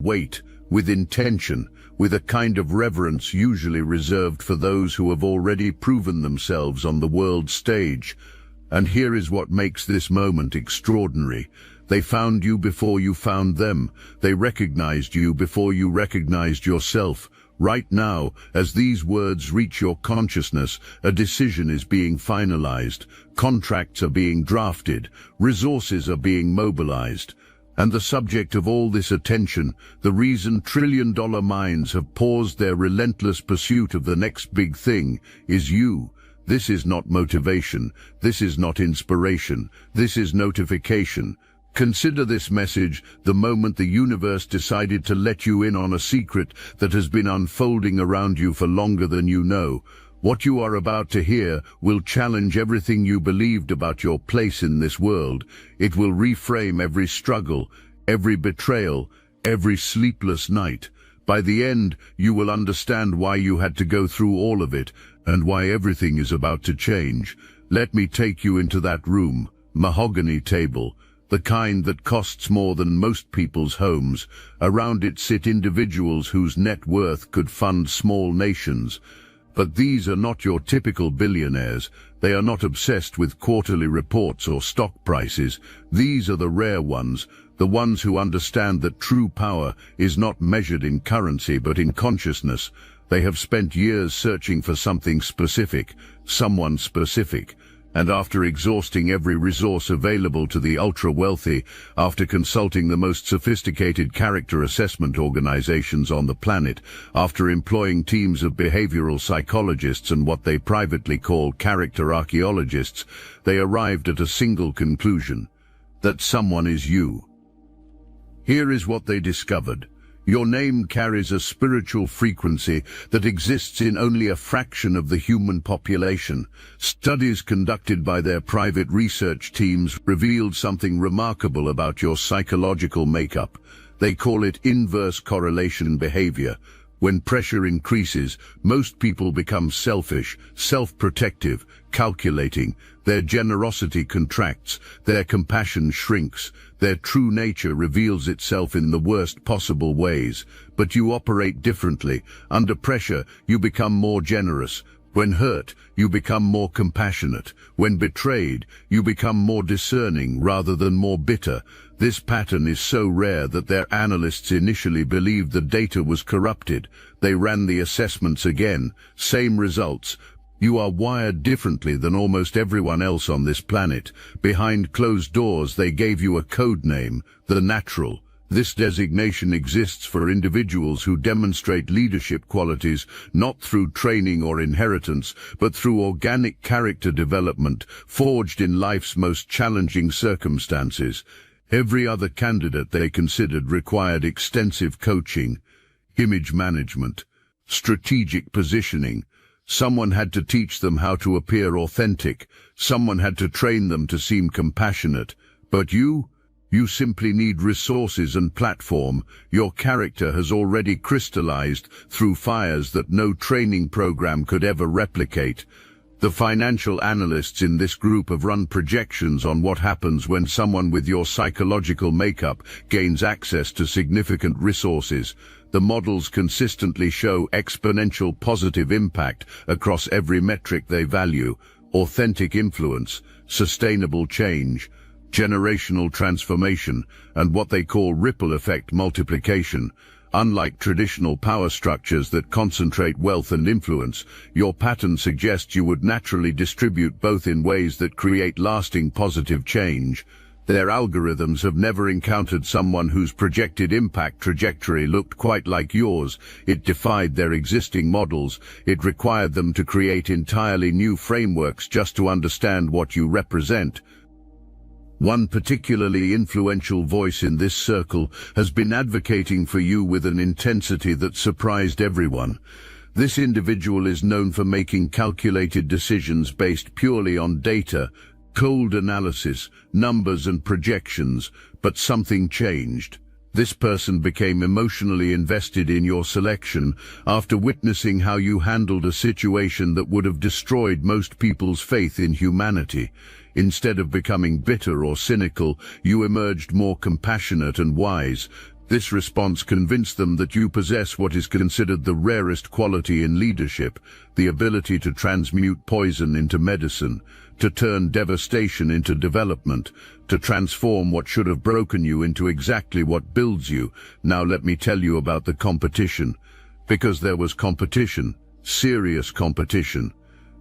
Wait, with intention, with a kind of reverence usually reserved for those who have already proven themselves on the world stage. And here is what makes this moment extraordinary. They found you before you found them. They recognized you before you recognized yourself. Right now, as these words reach your consciousness, a decision is being finalized. Contracts are being drafted. Resources are being mobilized. And the subject of all this attention, the reason trillion-dollar minds have paused their relentless pursuit of the next big thing, is you. This is not motivation. This is not inspiration. This is notification. Consider this message the moment the universe decided to let you in on a secret that has been unfolding around you for longer than you know. What you are about to hear will challenge everything you believed about your place in this world. It will reframe every struggle, every betrayal, every sleepless night. By the end, you will understand why you had to go through all of it and why everything is about to change. Let me take you into that room, mahogany table, the kind that costs more than most people's homes. Around it sit individuals whose net worth could fund small nations. But these are not your typical billionaires. They are not obsessed with quarterly reports or stock prices. These are the rare ones, the ones who understand that true power is not measured in currency but in consciousness. They have spent years searching for something specific, someone specific. And after exhausting every resource available to the ultra-wealthy, after consulting the most sophisticated character assessment organizations on the planet, after employing teams of behavioral psychologists and what they privately call character archaeologists, they arrived at a single conclusion: that someone is you. Here is what they discovered. Your name carries a spiritual frequency that exists in only a fraction of the human population. Studies conducted by their private research teams revealed something remarkable about your psychological makeup. They call it inverse correlation behavior. When pressure increases, most people become selfish, self-protective, calculating. Their generosity contracts, their compassion shrinks, their true nature reveals itself in the worst possible ways. But you operate differently. Under pressure, you become more generous. When hurt, you become more compassionate. When betrayed, you become more discerning rather than more bitter. This pattern is so rare that their analysts initially believed the data was corrupted. They ran the assessments again. Same results. You are wired differently than almost everyone else on this planet. Behind closed doors, they gave you a code name, the Natural. This designation exists for individuals who demonstrate leadership qualities not through training or inheritance, but through organic character development forged in life's most challenging circumstances. Every other candidate they considered required extensive coaching, image management, strategic positioning. Someone had to teach them how to appear authentic. Someone had to train them to seem compassionate. But you simply need resources and platform. Your character has already crystallized through fires that no training program could ever replicate. The financial analysts in this group have run projections on what happens when someone with your psychological makeup gains access to significant resources. The models consistently show exponential positive impact across every metric they value: authentic influence, sustainable change, generational transformation, and what they call ripple effect multiplication. Unlike traditional power structures that concentrate wealth and influence, your pattern suggests you would naturally distribute both in ways that create lasting positive change. Their algorithms have never encountered someone whose projected impact trajectory looked quite like yours. It defied their existing models. It required them to create entirely new frameworks just to understand what you represent. One particularly influential voice in this circle has been advocating for you with an intensity that surprised everyone. This individual is known for making calculated decisions based purely on data, cold analysis, numbers and projections, but something changed. This person became emotionally invested in your selection after witnessing how you handled a situation that would have destroyed most people's faith in humanity. Instead of becoming bitter or cynical, you emerged more compassionate and wise. This response convinced them that you possess what is considered the rarest quality in leadership, the ability to transmute poison into medicine, to turn devastation into development, to transform what should have broken you into exactly what builds you. Now let me tell you about the competition. Because there was competition, serious competition.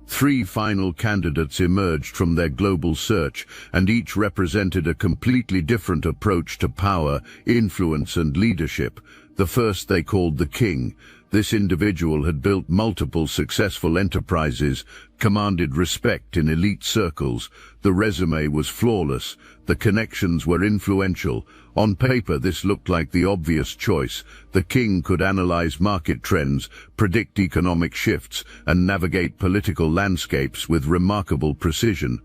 3 final candidates emerged from their global search, and each represented a completely different approach to power, influence, and leadership. The first they called the King. This individual had built multiple successful enterprises, commanded respect in elite circles. The resume was flawless. The connections were influential. On paper, this looked like the obvious choice. The King could analyze market trends, predict economic shifts, and navigate political landscapes with remarkable precision.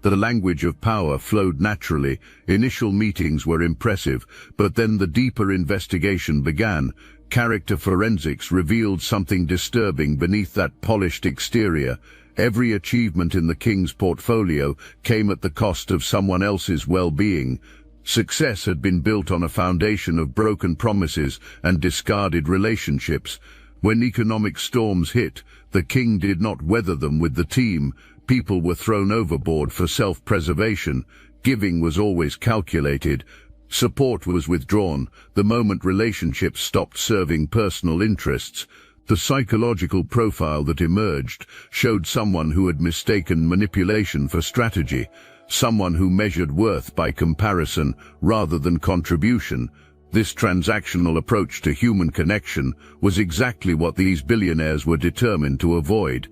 The language of power flowed naturally. Initial meetings were impressive, but then the deeper investigation began. Character forensics revealed something disturbing beneath that polished exterior. Every achievement in the King's portfolio came at the cost of someone else's well-being. Success had been built on a foundation of broken promises and discarded relationships. When economic storms hit, the King did not weather them with the team. People were thrown overboard for self-preservation. Giving was always calculated. Support was withdrawn the moment relationships stopped serving personal interests. The psychological profile that emerged showed someone who had mistaken manipulation for strategy, someone who measured worth by comparison rather than contribution. This transactional approach to human connection was exactly what these billionaires were determined to avoid.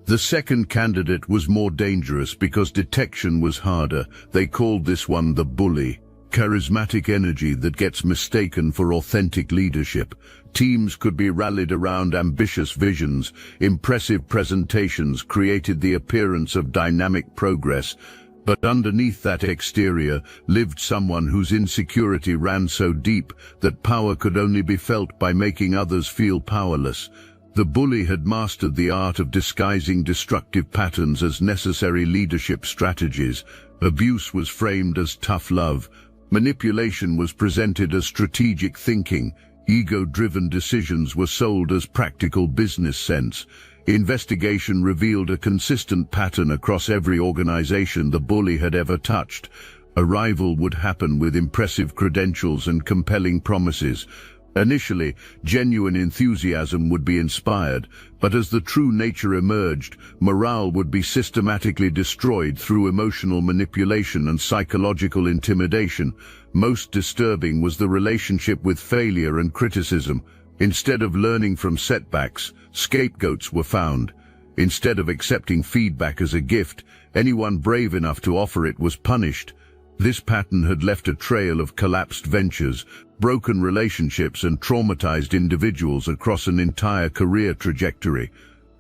The second candidate was more dangerous because detection was harder. They called this one the bully. Charismatic energy that gets mistaken for authentic leadership. Teams could be rallied around ambitious visions. Impressive presentations created the appearance of dynamic progress. But underneath that exterior lived someone whose insecurity ran so deep that power could only be felt by making others feel powerless. The bully had mastered the art of disguising destructive patterns as necessary leadership strategies. Abuse was framed as tough love. Manipulation was presented as strategic thinking. Ego-driven decisions were sold as practical business sense. Investigation revealed a consistent pattern across every organization the bully had ever touched. Arrival would happen with impressive credentials and compelling promises. Initially, genuine enthusiasm would be inspired, but as the true nature emerged, morale would be systematically destroyed through emotional manipulation and psychological intimidation. Most disturbing was the relationship with failure and criticism. Instead of learning from setbacks, scapegoats were found. Instead of accepting feedback as a gift, anyone brave enough to offer it was punished. This pattern had left a trail of collapsed ventures, broken relationships, and traumatized individuals across an entire career trajectory.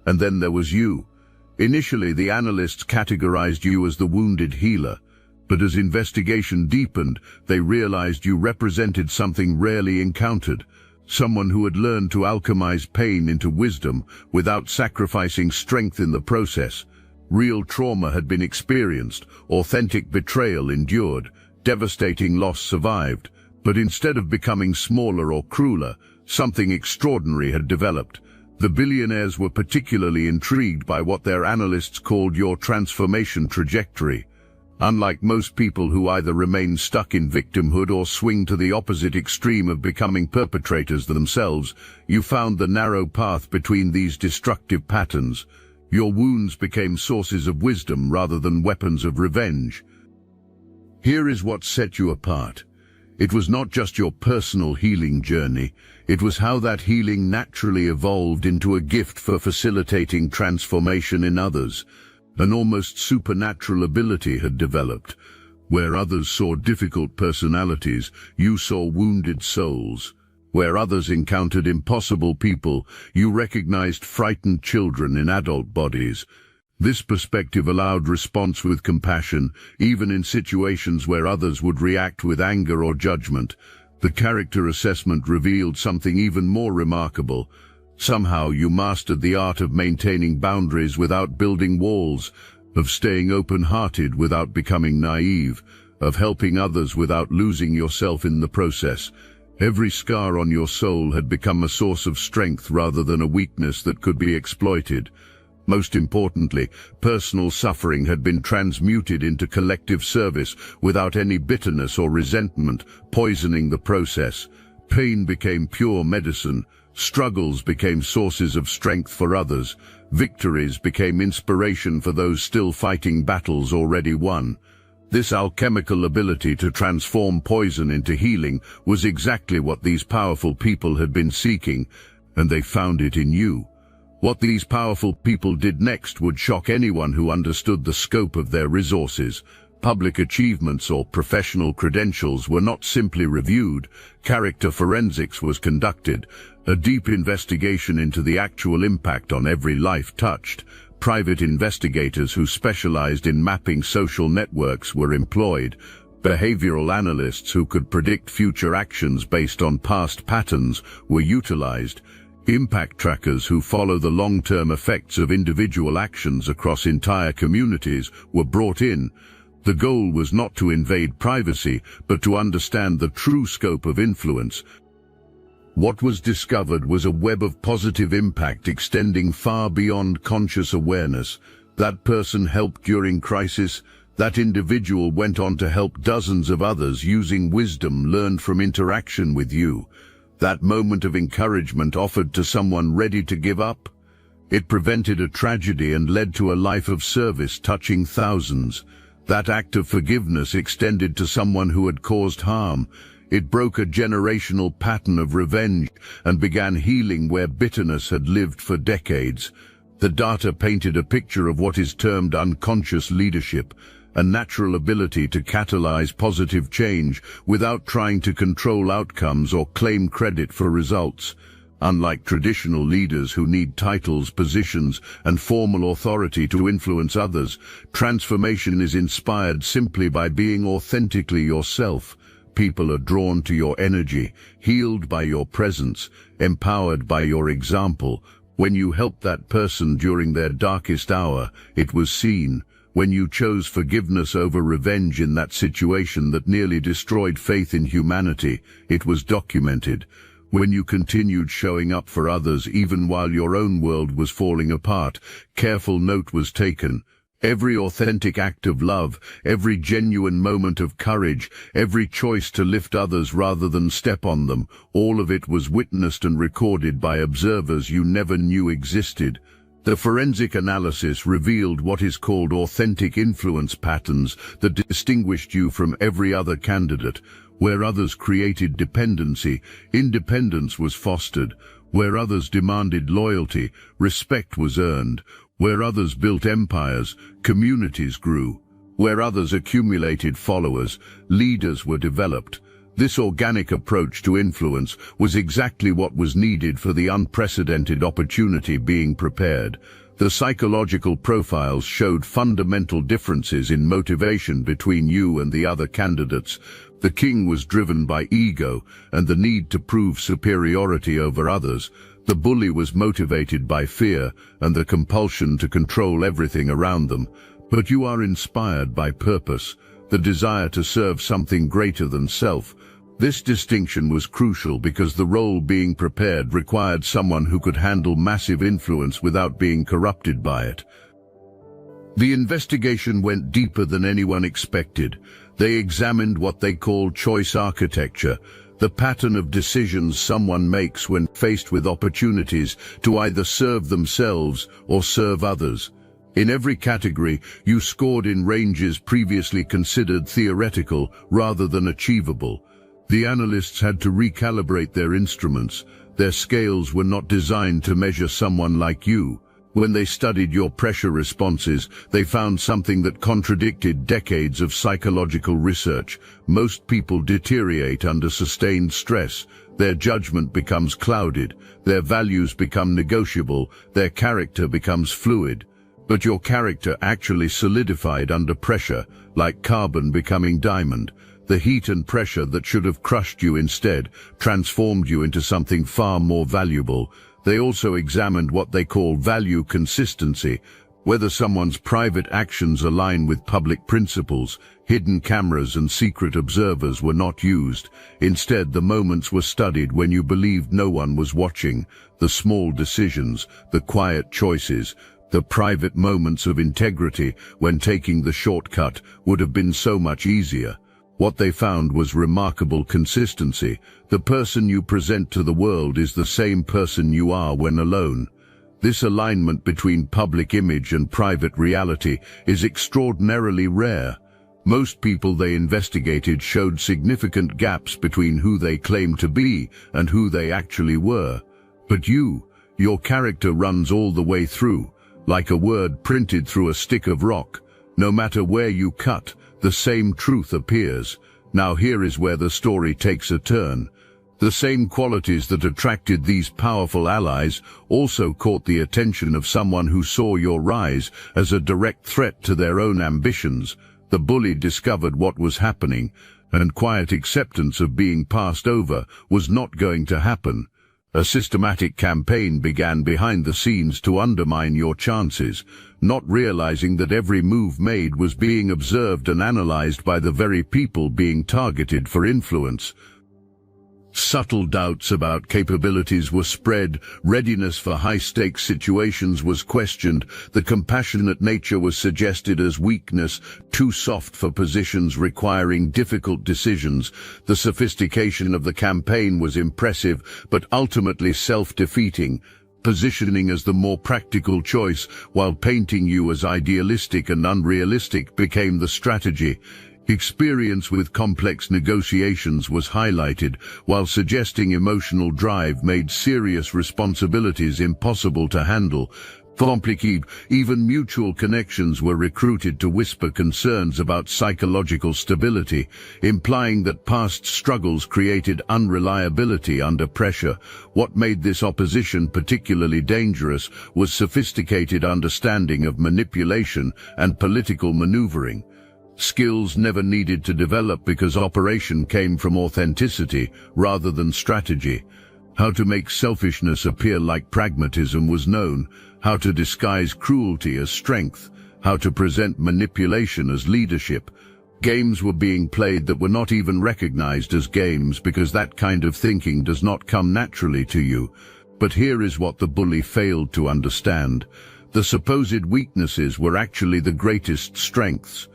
And then there was you. Initially, the analysts categorized you as the wounded healer, but as investigation deepened, they realized you represented something rarely encountered. Someone who had learned to alchemize pain into wisdom without sacrificing strength in the process. Real trauma had been experienced, authentic betrayal endured, devastating loss survived, but instead of becoming smaller or crueler, something extraordinary had developed. The billionaires were particularly intrigued by what their analysts called your transformation trajectory. Unlike most people who either remain stuck in victimhood or swing to the opposite extreme of becoming perpetrators themselves, you found the narrow path between these destructive patterns. Your wounds became sources of wisdom rather than weapons of revenge. Here is what set you apart. It was not just your personal healing journey, it was how that healing naturally evolved into a gift for facilitating transformation in others. An almost supernatural ability had developed. Where others saw difficult personalities, you saw wounded souls. Where others encountered impossible people, you recognized frightened children in adult bodies. This perspective allowed response with compassion, even in situations where others would react with anger or judgment. The character assessment revealed something even more remarkable. Somehow you mastered the art of maintaining boundaries without building walls, of staying open-hearted without becoming naive, of helping others without losing yourself in the process. Every scar on your soul had become a source of strength rather than a weakness that could be exploited. Most importantly, personal suffering had been transmuted into collective service without any bitterness or resentment poisoning the process. Pain became pure medicine. Struggles became sources of strength for others. Victories became inspiration for those still fighting battles already won. This alchemical ability to transform poison into healing was exactly what these powerful people had been seeking, and they found it in you. What these powerful people did next would shock anyone who understood the scope of their resources. Public achievements or professional credentials were not simply reviewed. Character forensics was conducted, a deep investigation into the actual impact on every life touched. Private investigators who specialized in mapping social networks were employed. Behavioral analysts who could predict future actions based on past patterns were utilized. Impact trackers who follow the long-term effects of individual actions across entire communities were brought in. The goal was not to invade privacy, but to understand the true scope of influence. What was discovered was a web of positive impact extending far beyond conscious awareness. That person helped during crisis. That individual went on to help dozens of others using wisdom learned from interaction with you. That moment of encouragement offered to someone ready to give up. It prevented a tragedy and led to a life of service touching thousands. That act of forgiveness extended to someone who had caused harm. It broke a generational pattern of revenge and began healing where bitterness had lived for decades. The data painted a picture of what is termed unconscious leadership, a natural ability to catalyze positive change without trying to control outcomes or claim credit for results. Unlike traditional leaders who need titles, positions, and formal authority to influence others, transformation is inspired simply by being authentically yourself. People are drawn to your energy, healed by your presence, empowered by your example. When you helped that person during their darkest hour, it was seen. When you chose forgiveness over revenge in that situation that nearly destroyed faith in humanity, it was documented. When you continued showing up for others even while your own world was falling apart, careful note was taken. Every authentic act of love, every genuine moment of courage, every choice to lift others rather than step on them, all of it was witnessed and recorded by observers you never knew existed. The forensic analysis revealed what is called authentic influence patterns that distinguished you from every other candidate. Where others created dependency, independence was fostered. Where others demanded loyalty, respect was earned. Where others built empires, communities grew. Where others accumulated followers, leaders were developed. This organic approach to influence was exactly what was needed for the unprecedented opportunity being prepared. The psychological profiles showed fundamental differences in motivation between you and the other candidates. The king was driven by ego and the need to prove superiority over others. The bully was motivated by fear and the compulsion to control everything around them. But you are inspired by purpose, the desire to serve something greater than self. This distinction was crucial because the role being prepared required someone who could handle massive influence without being corrupted by it. The investigation went deeper than anyone expected. They examined what they called choice architecture, the pattern of decisions someone makes when faced with opportunities to either serve themselves or serve others. In every category, you scored in ranges previously considered theoretical rather than achievable. The analysts had to recalibrate their instruments. Their scales were not designed to measure someone like you. When they studied your pressure responses, they found something that contradicted decades of psychological research. Most people deteriorate under sustained stress. Their judgment becomes clouded. Their values become negotiable. Their character becomes fluid. But your character actually solidified under pressure, like carbon becoming diamond. The heat and pressure that should have crushed you instead transformed you into something far more valuable. They also examined what they call value consistency. Whether someone's private actions align with public principles, hidden cameras and secret observers were not used. Instead, the moments were studied when you believed no one was watching, the small decisions, the quiet choices, the private moments of integrity when taking the shortcut would have been so much easier. What they found was remarkable consistency. The person you present to the world is the same person you are when alone. This alignment between public image and private reality is extraordinarily rare. Most people they investigated showed significant gaps between who they claimed to be and who they actually were. But your character runs all the way through, like a word printed through a stick of rock. No matter where you cut, the same truth appears. Now here is where the story takes a turn. The same qualities that attracted these powerful allies also caught the attention of someone who saw your rise as a direct threat to their own ambitions. The bully discovered what was happening, and quiet acceptance of being passed over was not going to happen. A systematic campaign began behind the scenes to undermine your chances, not realizing that every move made was being observed and analyzed by the very people being targeted for influence. Subtle doubts about capabilities were spread, readiness for high-stakes situations was questioned, the compassionate nature was suggested as weakness, too soft for positions requiring difficult decisions. The sophistication of the campaign was impressive, but ultimately self-defeating, positioning as the more practical choice, while painting you as idealistic and unrealistic became the strategy. Experience with complex negotiations was highlighted, while suggesting emotional drive made serious responsibilities impossible to handle. Complicated, even mutual connections were recruited to whisper concerns about psychological stability, implying that past struggles created unreliability under pressure. What made this opposition particularly dangerous was sophisticated understanding of manipulation and political maneuvering. Skills never needed to develop because operation came from authenticity rather than strategy. How to make selfishness appear like pragmatism was known, how to disguise cruelty as strength, how to present manipulation as leadership. Games were being played that were not even recognized as games because that kind of thinking does not come naturally to you. But here is what the bully failed to understand. The supposed weaknesses were actually the greatest strengths.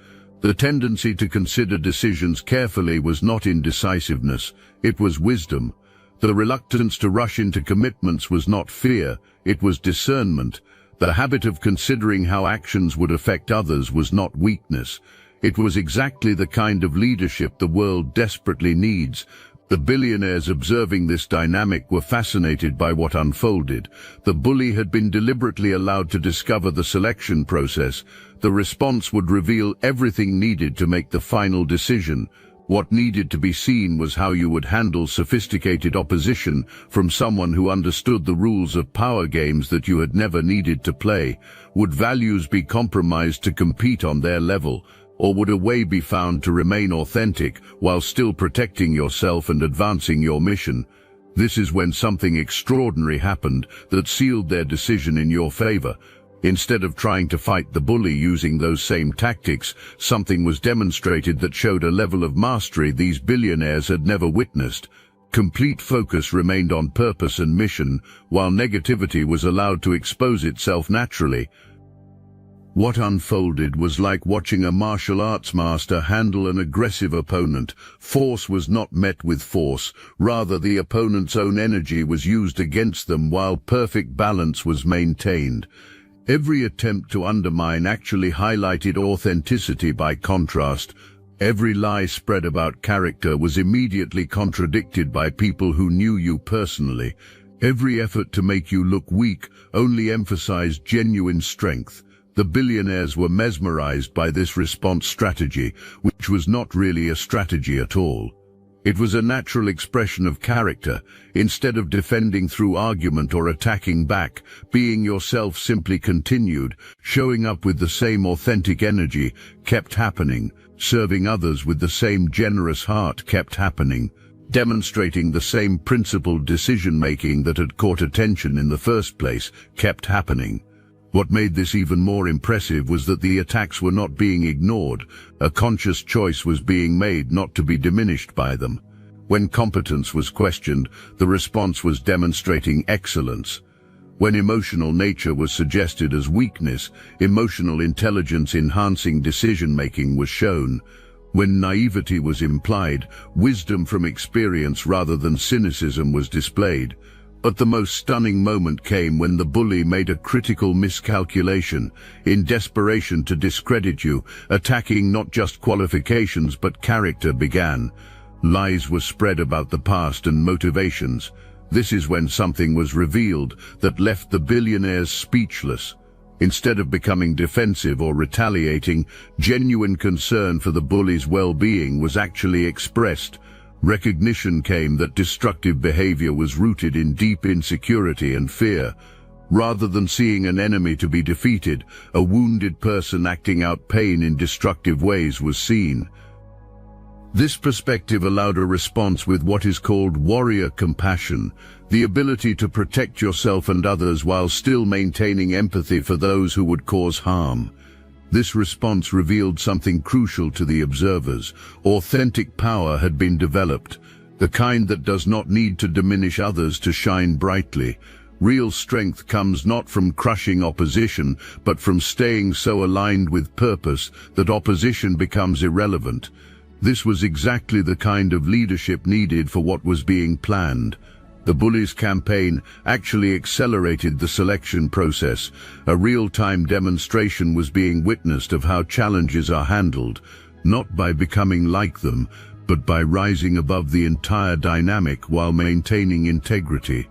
The tendency to consider decisions carefully was not indecisiveness, it was wisdom. The reluctance to rush into commitments was not fear, it was discernment. The habit of considering how actions would affect others was not weakness. It was exactly the kind of leadership the world desperately needs. The billionaires observing this dynamic were fascinated by what unfolded. The bully had been deliberately allowed to discover the selection process. The response would reveal everything needed to make the final decision. What needed to be seen was how you would handle sophisticated opposition from someone who understood the rules of power games that you had never needed to play. Would values be compromised to compete on their level? Or would a way be found to remain authentic while still protecting yourself and advancing your mission? This is when something extraordinary happened that sealed their decision in your favor. Instead of trying to fight the bully using those same tactics, something was demonstrated that showed a level of mastery these billionaires had never witnessed. Complete focus remained on purpose and mission, while negativity was allowed to expose itself naturally. What unfolded was like watching a martial arts master handle an aggressive opponent. Force was not met with force, rather the opponent's own energy was used against them while perfect balance was maintained. Every attempt to undermine actually highlighted authenticity by contrast. Every lie spread about character was immediately contradicted by people who knew you personally. Every effort to make you look weak only emphasized genuine strength. The billionaires were mesmerized by this response strategy, which was not really a strategy at all. It was a natural expression of character. Instead of defending through argument or attacking back, being yourself simply continued. Showing up with the same authentic energy kept happening. Serving others with the same generous heart kept happening. Demonstrating the same principled decision-making that had caught attention in the first place kept happening. What made this even more impressive was that the attacks were not being ignored. A conscious choice was being made not to be diminished by them. When competence was questioned, the response was demonstrating excellence. When emotional nature was suggested as weakness, emotional intelligence enhancing decision-making was shown. When naivety was implied, wisdom from experience rather than cynicism was displayed. But the most stunning moment came when the bully made a critical miscalculation. In desperation to discredit you, attacking not just qualifications but character began. Lies were spread about the past and motivations. This is when something was revealed that left the billionaires speechless. Instead of becoming defensive or retaliating, genuine concern for the bully's well-being was actually expressed. Recognition came that destructive behavior was rooted in deep insecurity and fear. Rather than seeing an enemy to be defeated, a wounded person acting out pain in destructive ways was seen. This perspective allowed a response with what is called warrior compassion, the ability to protect yourself and others while still maintaining empathy for those who would cause harm. This response revealed something crucial to the observers. Authentic power had been developed, the kind that does not need to diminish others to shine brightly. Real strength comes not from crushing opposition, but from staying so aligned with purpose that opposition becomes irrelevant. This was exactly the kind of leadership needed for what was being planned. The bullies' campaign actually accelerated the selection process. A real-time demonstration was being witnessed of how challenges are handled, not by becoming like them, but by rising above the entire dynamic while maintaining integrity.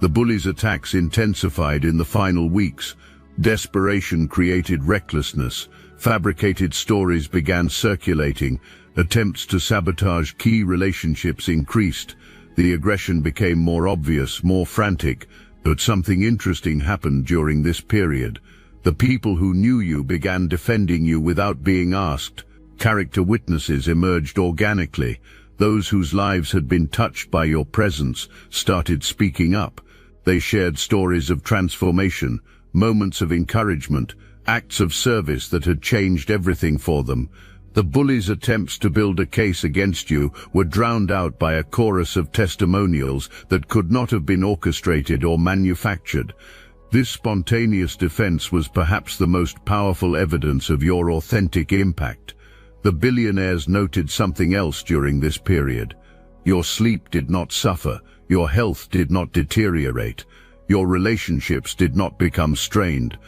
The bullies' attacks intensified in the final weeks. Desperation created recklessness. Fabricated stories began circulating. Attempts to sabotage key relationships increased. The aggression became more obvious, more frantic, but something interesting happened during this period. The people who knew you began defending you without being asked. Character witnesses emerged organically. Those whose lives had been touched by your presence started speaking up. They shared stories of transformation, moments of encouragement, acts of service that had changed everything for them. The bullies' attempts to build a case against you were drowned out by a chorus of testimonials that could not have been orchestrated or manufactured. This spontaneous defense was perhaps the most powerful evidence of your authentic impact. The billionaires noted something else during this period. Your sleep did not suffer, your health did not deteriorate, your relationships did not become strained.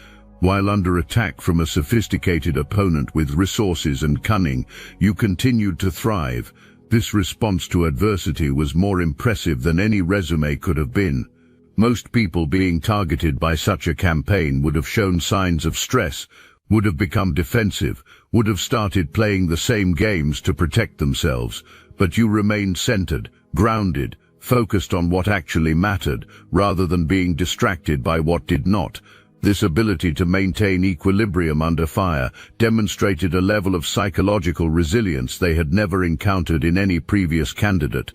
While under attack from a sophisticated opponent with resources and cunning, you continued to thrive. This response to adversity was more impressive than any resume could have been. Most people being targeted by such a campaign would have shown signs of stress, would have become defensive, would have started playing the same games to protect themselves. But you remained centered, grounded, focused on what actually mattered, rather than being distracted by what did not. This ability to maintain equilibrium under fire demonstrated a level of psychological resilience they had never encountered in any previous candidate.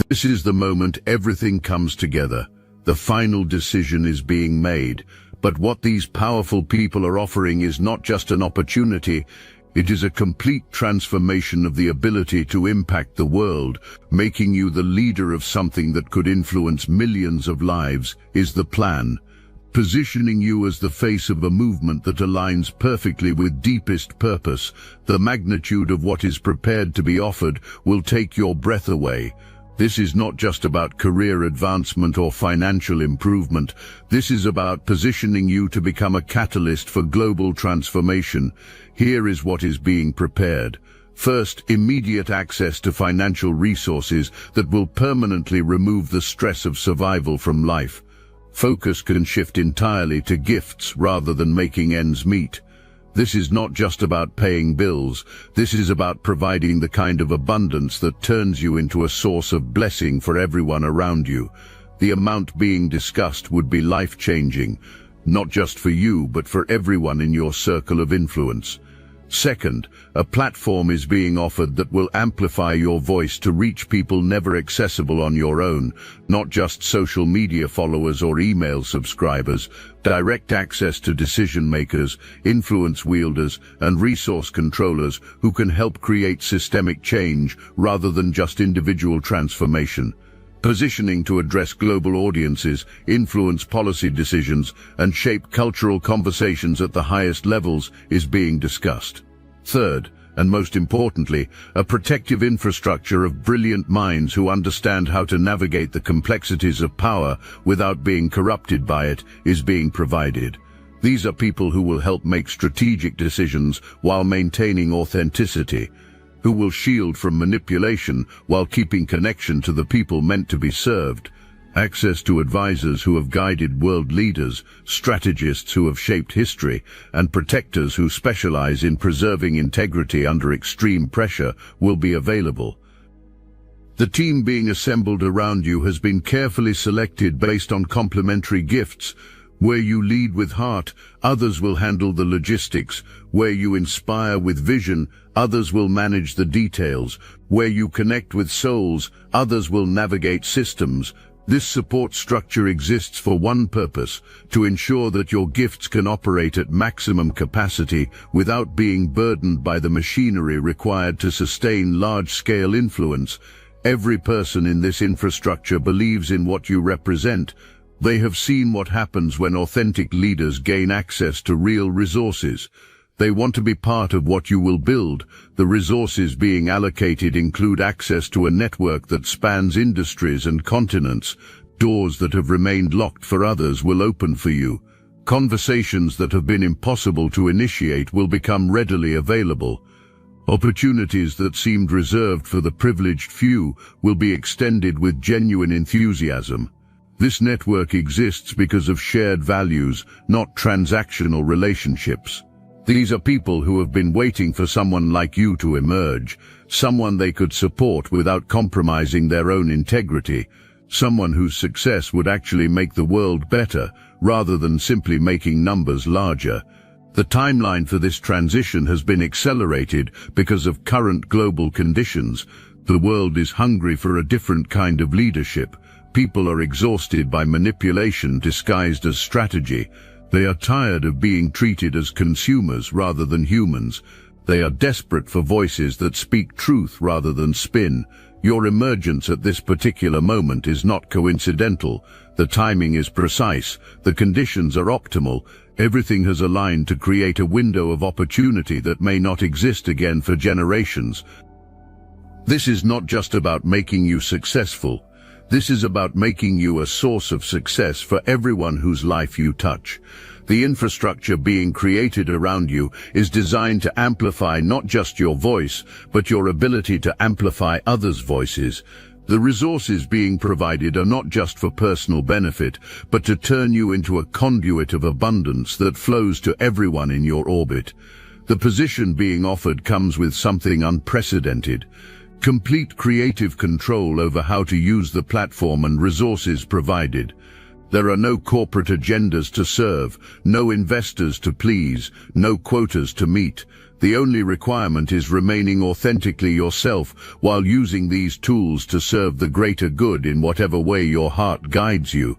This is the moment everything comes together. The final decision is being made. But what these powerful people are offering is not just an opportunity, it is a complete transformation of the ability to impact the world. Making you the leader of something that could influence millions of lives is the plan. Positioning you as the face of a movement that aligns perfectly with deepest purpose, the magnitude of what is prepared to be offered will take your breath away. This is not just about career advancement or financial improvement. This is about positioning you to become a catalyst for global transformation. Here is what is being prepared. First, immediate access to financial resources that will permanently remove the stress of survival from life. Focus can shift entirely to gifts rather than making ends meet. This is not just about paying bills. This is about providing the kind of abundance that turns you into a source of blessing for everyone around you. The amount being discussed would be life-changing, not just for you, but for everyone in your circle of influence. Second, a platform is being offered that will amplify your voice to reach people never accessible on your own, not just social media followers or email subscribers. Direct access to decision makers, influence wielders, and resource controllers who can help create systemic change rather than just individual transformation. Positioning to address global audiences, influence policy decisions, and shape cultural conversations at the highest levels is being discussed. Third, and most importantly, a protective infrastructure of brilliant minds who understand how to navigate the complexities of power without being corrupted by it is being provided. These are people who will help make strategic decisions while maintaining authenticity, who will shield from manipulation while keeping connection to the people meant to be served. Access to advisors who have guided world leaders, strategists who have shaped history, and protectors who specialize in preserving integrity under extreme pressure will be available. The team being assembled around you has been carefully selected based on complementary gifts. Where you lead with heart, others will handle the logistics. Where you inspire with vision, others will manage the details. Where you connect with souls, others will navigate systems. This support structure exists for one purpose: to ensure that your gifts can operate at maximum capacity without being burdened by the machinery required to sustain large-scale influence. Every person in this infrastructure believes in what you represent. They have seen what happens when authentic leaders gain access to real resources. They want to be part of what you will build. The resources being allocated include access to a network that spans industries and continents. Doors that have remained locked for others will open for you. Conversations that have been impossible to initiate will become readily available. Opportunities that seemed reserved for the privileged few will be extended with genuine enthusiasm. This network exists because of shared values, not transactional relationships. These are people who have been waiting for someone like you to emerge, someone they could support without compromising their own integrity, someone whose success would actually make the world better, rather than simply making numbers larger. The timeline for this transition has been accelerated because of current global conditions. The world is hungry for a different kind of leadership. People are exhausted by manipulation disguised as strategy. They are tired of being treated as consumers rather than humans. They are desperate for voices that speak truth rather than spin. Your emergence at this particular moment is not coincidental. The timing is precise. The conditions are optimal. Everything has aligned to create a window of opportunity that may not exist again for generations. This is not just about making you successful. This is about making you a source of success for everyone whose life you touch. The infrastructure being created around you is designed to amplify not just your voice, but your ability to amplify others' voices. The resources being provided are not just for personal benefit, but to turn you into a conduit of abundance that flows to everyone in your orbit. The position being offered comes with something unprecedented: complete creative control over how to use the platform and resources provided. There are no corporate agendas to serve, no investors to please, no quotas to meet. The only requirement is remaining authentically yourself while using these tools to serve the greater good in whatever way your heart guides you.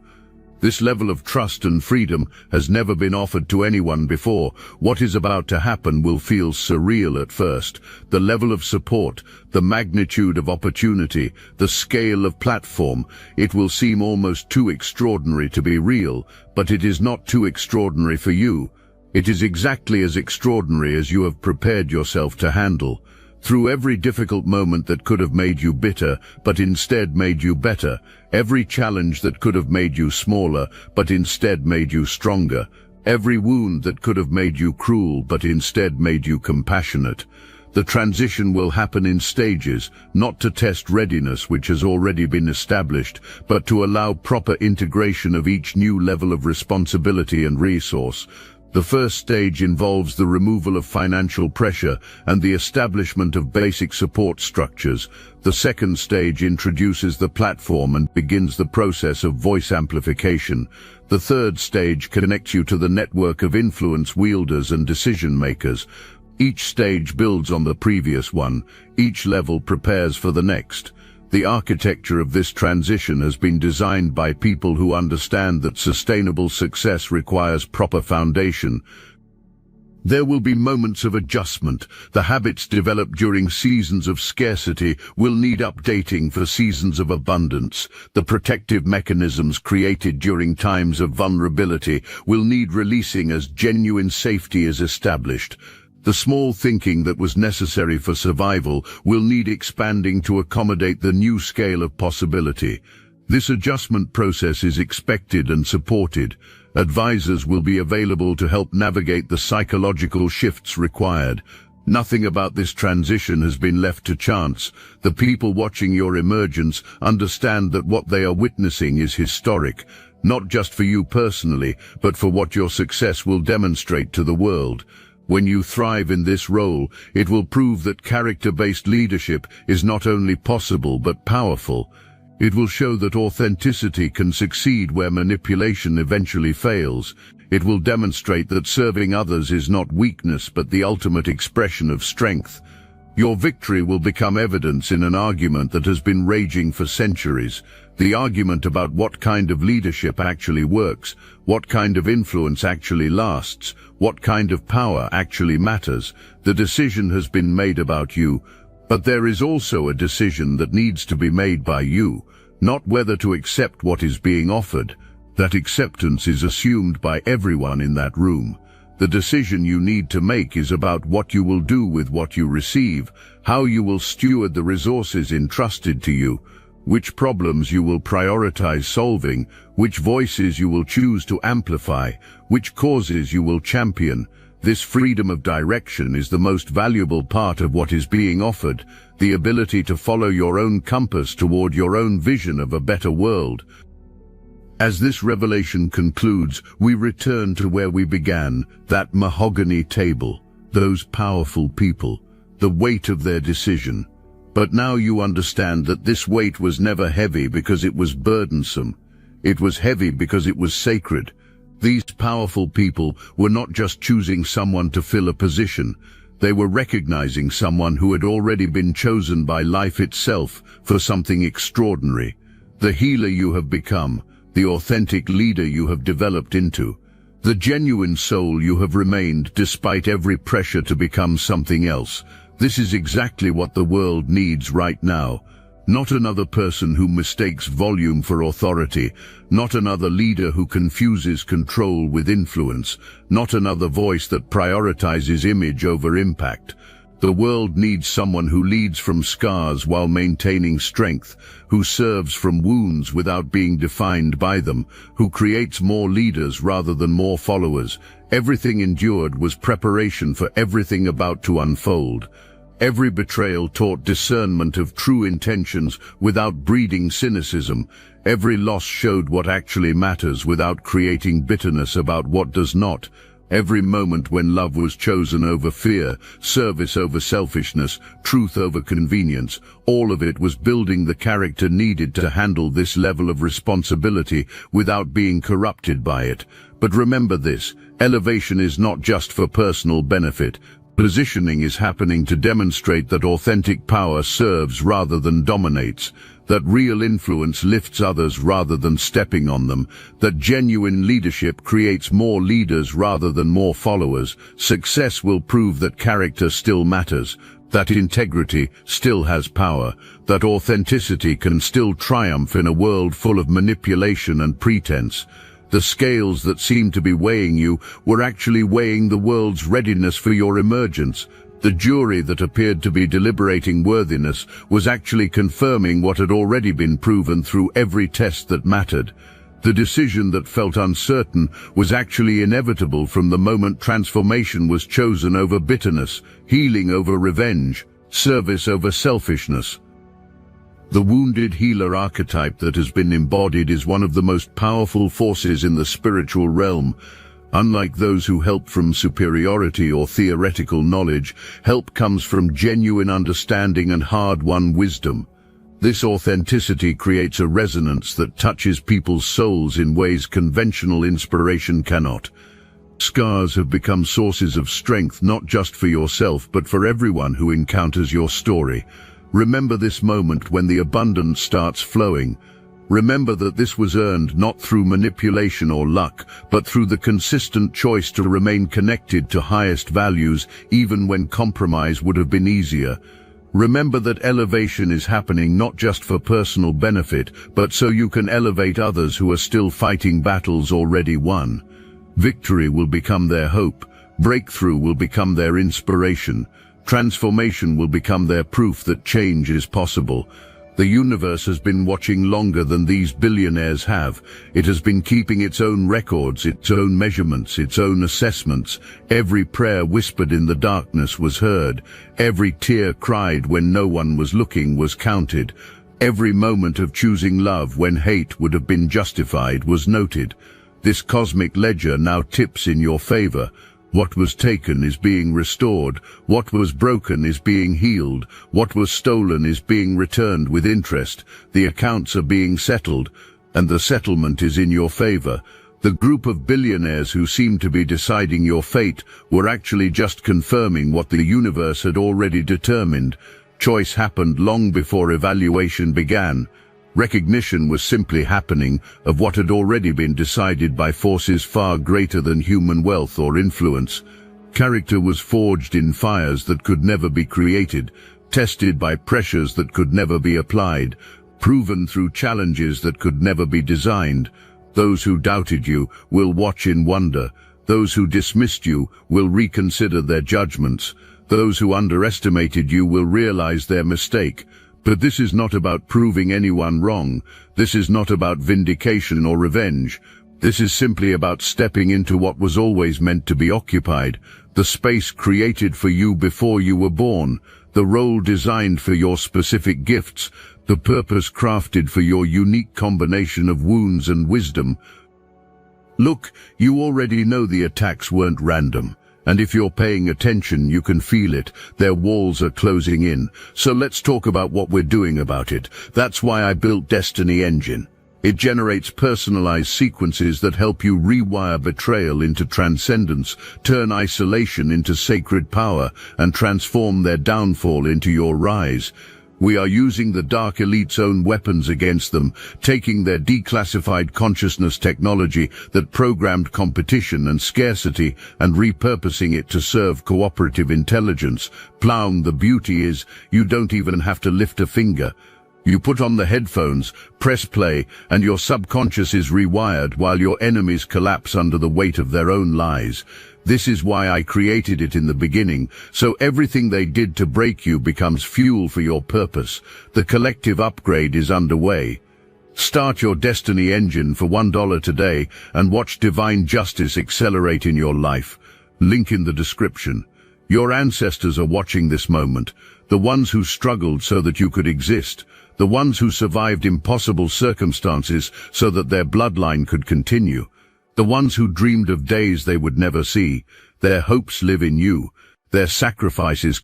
This level of trust and freedom has never been offered to anyone before. What is about to happen will feel surreal at first. The level of support, the magnitude of opportunity, the scale of platform, it will seem almost too extraordinary to be real, but it is not too extraordinary for you. It is exactly as extraordinary as you have prepared yourself to handle. Through every difficult moment that could have made you bitter, but instead made you better, every challenge that could have made you smaller, but instead made you stronger, every wound that could have made you cruel, but instead made you compassionate. The transition will happen in stages, not to test readiness which has already been established, but to allow proper integration of each new level of responsibility and resource. The first stage involves the removal of financial pressure and the establishment of basic support structures. The second stage introduces the platform and begins the process of voice amplification. The third stage connects you to the network of influence wielders and decision makers. Each stage builds on the previous one. Each level prepares for the next. The architecture of this transition has been designed by people who understand that sustainable success requires proper foundation. There will be moments of adjustment. The habits developed during seasons of scarcity will need updating for seasons of abundance. The protective mechanisms created during times of vulnerability will need releasing as genuine safety is established. The small thinking that was necessary for survival will need expanding to accommodate the new scale of possibility. This adjustment process is expected and supported. Advisors will be available to help navigate the psychological shifts required. Nothing about this transition has been left to chance. The people watching your emergence understand that what they are witnessing is historic, not just for you personally, but for what your success will demonstrate to the world. When you thrive in this role, it will prove that character-based leadership is not only possible but powerful. It will show that authenticity can succeed where manipulation eventually fails. It will demonstrate that serving others is not weakness but the ultimate expression of strength. Your victory will become evidence in an argument that has been raging for centuries. The argument about what kind of leadership actually works, what kind of influence actually lasts, what kind of power actually matters. The decision has been made about you, but there is also a decision that needs to be made by you, not whether to accept what is being offered. That acceptance is assumed by everyone in that room. The decision you need to make is about what you will do with what you receive, how you will steward the resources entrusted to you, which problems you will prioritize solving, which voices you will choose to amplify, which causes you will champion. This freedom of direction is the most valuable part of what is being offered, the ability to follow your own compass toward your own vision of a better world. As this revelation concludes, we return to where we began, that mahogany table, those powerful people, the weight of their decision. But now you understand that this weight was never heavy because it was burdensome. It was heavy because it was sacred. These powerful people were not just choosing someone to fill a position. They were recognizing someone who had already been chosen by life itself for something extraordinary. The healer you have become, the authentic leader you have developed into, the genuine soul you have remained despite every pressure to become something else. This is exactly what the world needs right now. Not another person who mistakes volume for authority, not another leader who confuses control with influence, not another voice that prioritizes image over impact. The world needs someone who leads from scars while maintaining strength, who serves from wounds without being defined by them, who creates more leaders rather than more followers. Everything endured was preparation for everything about to unfold. Every betrayal taught discernment of true intentions without breeding cynicism. Every loss showed what actually matters without creating bitterness about what does not. Every moment when love was chosen over fear, service over selfishness, truth over convenience, all of it was building the character needed to handle this level of responsibility without being corrupted by it. But remember this, elevation is not just for personal benefit. Positioning is happening to demonstrate that authentic power serves rather than dominates, that real influence lifts others rather than stepping on them, that genuine leadership creates more leaders rather than more followers. Success will prove that character still matters, that integrity still has power, that authenticity can still triumph in a world full of manipulation and pretense. The scales that seemed to be weighing you were actually weighing the world's readiness for your emergence. The jury that appeared to be deliberating worthiness was actually confirming what had already been proven through every test that mattered. The decision that felt uncertain was actually inevitable from the moment transformation was chosen over bitterness, healing over revenge, service over selfishness. The wounded healer archetype that has been embodied is one of the most powerful forces in the spiritual realm. Unlike those who help from superiority or theoretical knowledge, help comes from genuine understanding and hard-won wisdom. This authenticity creates a resonance that touches people's souls in ways conventional inspiration cannot. Scars have become sources of strength not just for yourself but for everyone who encounters your story. Remember this moment when the abundance starts flowing. Remember that this was earned not through manipulation or luck, but through the consistent choice to remain connected to highest values even when compromise would have been easier. Remember that elevation is happening not just for personal benefit, but so you can elevate others who are still fighting battles already won. Victory will become their hope, breakthrough will become their inspiration, transformation will become their proof that change is possible. The universe has been watching longer than these billionaires have. It has been keeping its own records, its own measurements, its own assessments. Every prayer whispered in the darkness was heard. Every tear cried when no one was looking was counted. Every moment of choosing love when hate would have been justified was noted. This cosmic ledger now tips in your favor. What was taken is being restored. What was broken is being healed. What was stolen is being returned with interest. The accounts are being settled, and the settlement is in your favor. The group of billionaires who seemed to be deciding your fate were actually just confirming what the universe had already determined. Choice happened long before evaluation began. Recognition was simply happening of what had already been decided by forces far greater than human wealth or influence. Character was forged in fires that could never be created, tested by pressures that could never be applied, proven through challenges that could never be designed. Those who doubted you will watch in wonder. Those who dismissed you will reconsider their judgments. Those who underestimated you will realize their mistake. But this is not about proving anyone wrong. This is not about vindication or revenge. This is simply about stepping into what was always meant to be occupied, the space created for you before you were born, the role designed for your specific gifts, the purpose crafted for your unique combination of wounds and wisdom. Look, you already know the attacks weren't random. And if you're paying attention, you can feel it. Their walls are closing in. So let's talk about what we're doing about it. That's why I built Destiny Engine. It generates personalized sequences that help you rewire betrayal into transcendence, turn isolation into sacred power, and transform their downfall into your rise. We are using the Dark Elite's own weapons against them, taking their declassified consciousness technology that programmed competition and scarcity and repurposing it to serve cooperative intelligence. Plown, the beauty is, you don't even have to lift a finger. You put on the headphones, press play, and your subconscious is rewired while your enemies collapse under the weight of their own lies. This is why I created it in the beginning, so everything they did to break you becomes fuel for your purpose. The collective upgrade is underway. Start your Destiny Engine for $1 today and watch divine justice accelerate in your life. Link in the description. Your ancestors are watching this moment, the ones who struggled so that you could exist, the ones who survived impossible circumstances so that their bloodline could continue. The ones who dreamed of days they would never see. Their hopes live in you. Their sacrifices